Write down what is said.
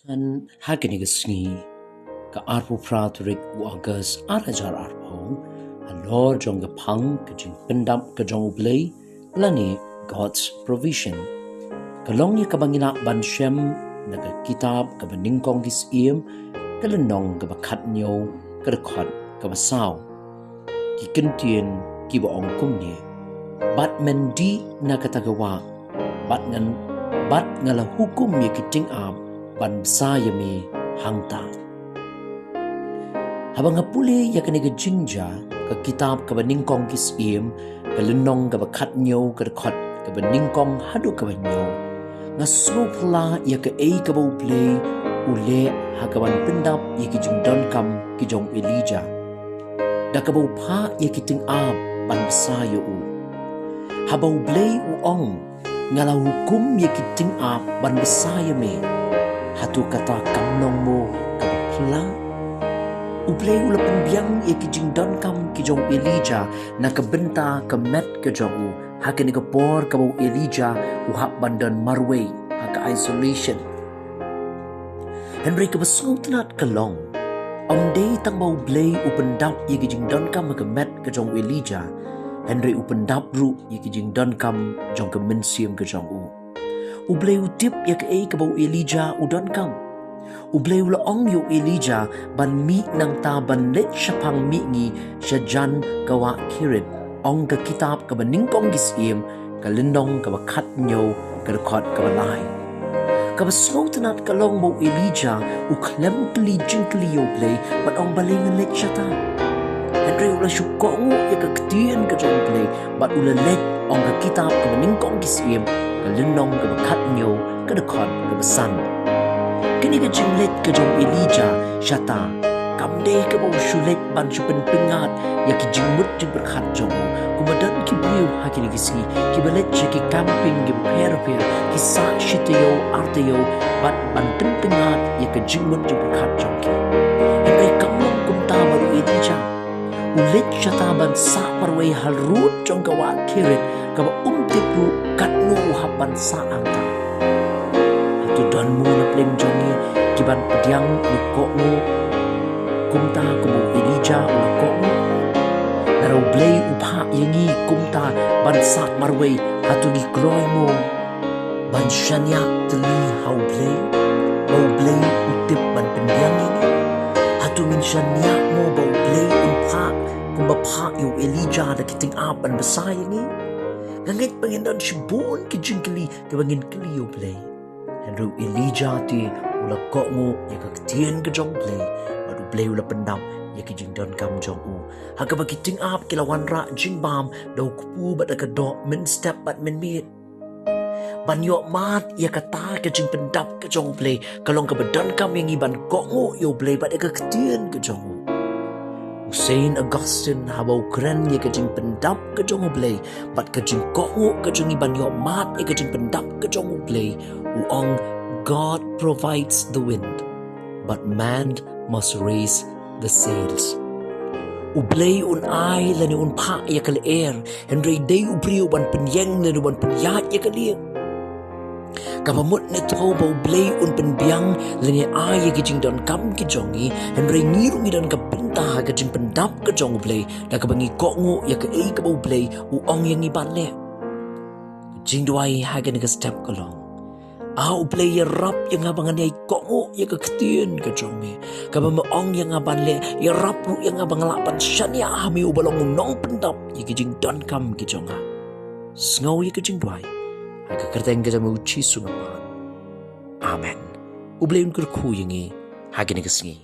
Tan hagani gasni ka arpo praturik u August arajar arpo alor jong ga pang ka jing pendam ka jong ublay lani God's provision. Kalong ni kabangina ban shem naga kitab ka baningkong gis iem kalenong ka bakat nyo ka rekod ka basaw. Ki kentien ki baong kumni bat mendi na katagawa bat ngala hukum ya kiting ab ban besaya mi hangta. Habang hapuli ya kaniga jinja ka kitab ka baningkong gis iem kalenong ka bakat nyo ka rekod ka baningkong hadu ka banyo nga slopla ya ka ay ka bauplay ule hagawan pendap ya ki jing don kam ki jong Elijah da ka bau pa ya ki ting ab ban besaya u habau blay u ong ngala hukum ya ki ting ab ban besaya me hatu kata kamnong mo ka pla ublay ula pembiang ya ki jing don kam ki jong Elijah na ka benta ka met ka jong u haka ni ka por ka bau Elijah u hap bandan marway haka isolation Henry ka basong tanat ka long ang day tang bau blay u pendap ya ki jing don kam ka met ka jong Elijah Henry u pendap ru ya ki jing don kam jong ka mensiam ka jong u ublay u tip ya ka ay ka bau Elijah u don kam ublay ula ong yu Elijah ban mi nang ta ban let syapang mi ngi syajan kawa kirit ong ka kitab ka baningkong gisiem ka lindong ka bakat nyo ka rekod ka balay ka baslow tanat ka long mo Elijah u klem kli jing kli yu blay ban ong balingan let syata Henry ula syuko ngu ya ka ketien ka jong blay ban ula let ong ka kitab ka baningkong gisiem ka lindong ka bakat nyo ka rekod ka basan kini ka jinglet ka jong Elijah syata kamde ka bau syulet ban syupen pengat ya ki jingmut jing berkat jong kumadan ki beliau hakini kisi ki balet ki camping ki per ki sa shitayo artayo bat ban pengat ya ka jingmut jing berkat jong ki henry kamong kumta baru Elijah ulet syata ban sa parway halrut jong kawa kirit ka ba tipu katnu hapan sa anta tu don mu na plem jongi kiban pediang ni kok mu kumta kumu Elijah ula kok mu narau blay upha yangi kumta ban sak marway hatu gi kroy mu ban shanya teli hau blay bau blay utip ban pediang yangi hatu min shanya mu bau blay upha kumba pha yu Elijah da kiting apan besay yangi ngangit pangindon shibun ki jingkli ke bangin kli yu blay Henry Elijah ti ula kok ngu ya ka ketien ke jong play baru play ula pendam ya ki jing don kam jong u haka bagi ting up kilawan ra jing bam dau kupu bat ka do min step bat min mit ban yo mat ya ka ta ke jing pendap ke jong play kalong ka badan kam yang iban kok ngu yo play bat ka ketien ke jong u Saint Augustine habau keren ya ka jing pendap ke jong play bat ka jing kok ngu ka jing iban yo mat ya ka jing pendap ke jong play uong God provides the wind, but man must raise the sails. Ublay un ay lani un pa ya kal air, Henry day ubriyo ban penyeng lani ban penyat ya kalir. Kapamut na tau ba ublay un penbiang lani ay ya kijing don kam kijongi, Henry ngirungi don kapinta kajing pendap kajong ublay, na kabangi kongo ya ka ay ka ba ublay uong yang iban le. Kajing duay hagan ka step kalong. Ublay ya rap yang abangan ay kongo ya kaketien ka jongi kaba maong yang aban le ya rap ru yang abang lapan syanya hami ubalong unong pendap ya kijing don kam kijonga sngaw ya kijing duay ay kakerteng ka jama uchi sungapan amen ublay un kurku yangi hagini kasngi